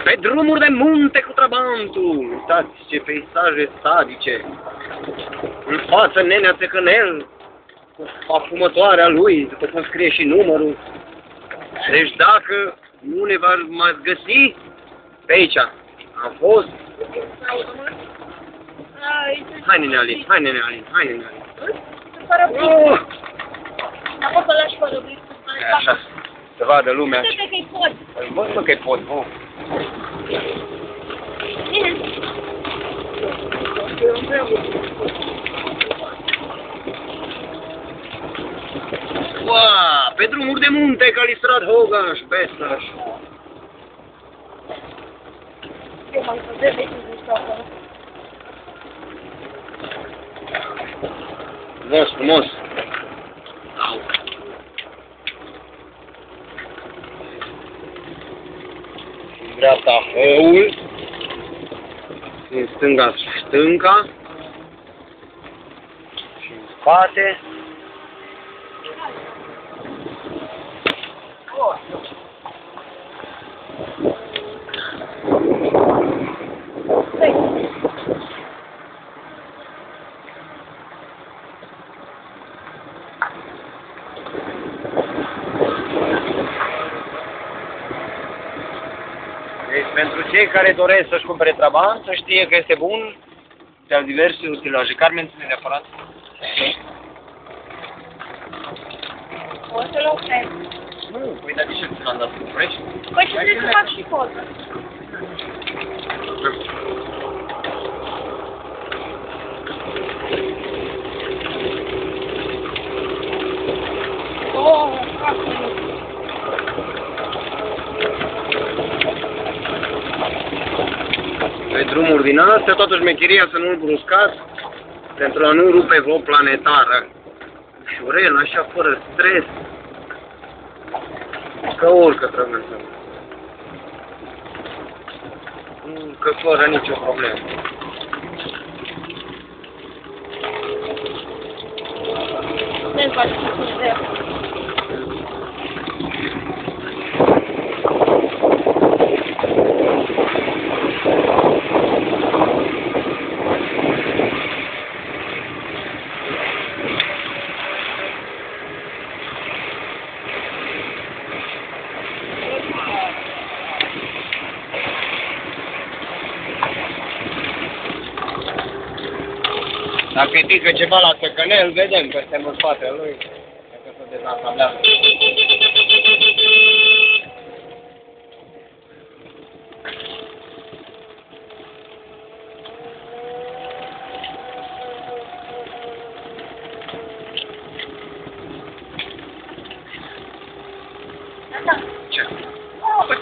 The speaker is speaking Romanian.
Pe drumuri de munte cu trabantul, uitați ce peisaje sadice. În față nenea Țecănel, cu afumătoarea lui, după cum scrie și numărul. Deci dacă nu ne va mai găsi, pe aici am fost. Hai, nene Alin, hai, nene Alin, hai, nene Alin. Dar poți să lași fără brisc. Așa, să vadă lumea. Uite-te că-i poți. Văd, mă, că-i pot, oh. Bine. Ua, pe drumuri de munte, Kalistrad Hogaș, Besaș. Eu m-am văzut de ce acolo. Frumos, frumos. Au. În dreapta hăul. În stânga stânca. Și în spate. Deci, pentru cei care doresc să-și cumpere Trabant, să știe că este bun, de diverse utilaje. Carmen, ține neapărat. Poți să-l opresc. Nu, păi, dar de ce ți l-am dat să cumpărești? Păi și trebuie să fac și poză. Oh, foarte mult. Pe drumuri din astea, toată șmecheria să nu-l bruscați, pentru a nu rupe vreo planetară. Ușurel, așa, fără stres. Că urcă trebuie să... Că fără nicio problemă. Ne-l faci puțin de... Dacă îi pică ceva la Țăcănel, vedem că suntem în spatele lui, dacă se dezansamblează. Da. Ce? Păi,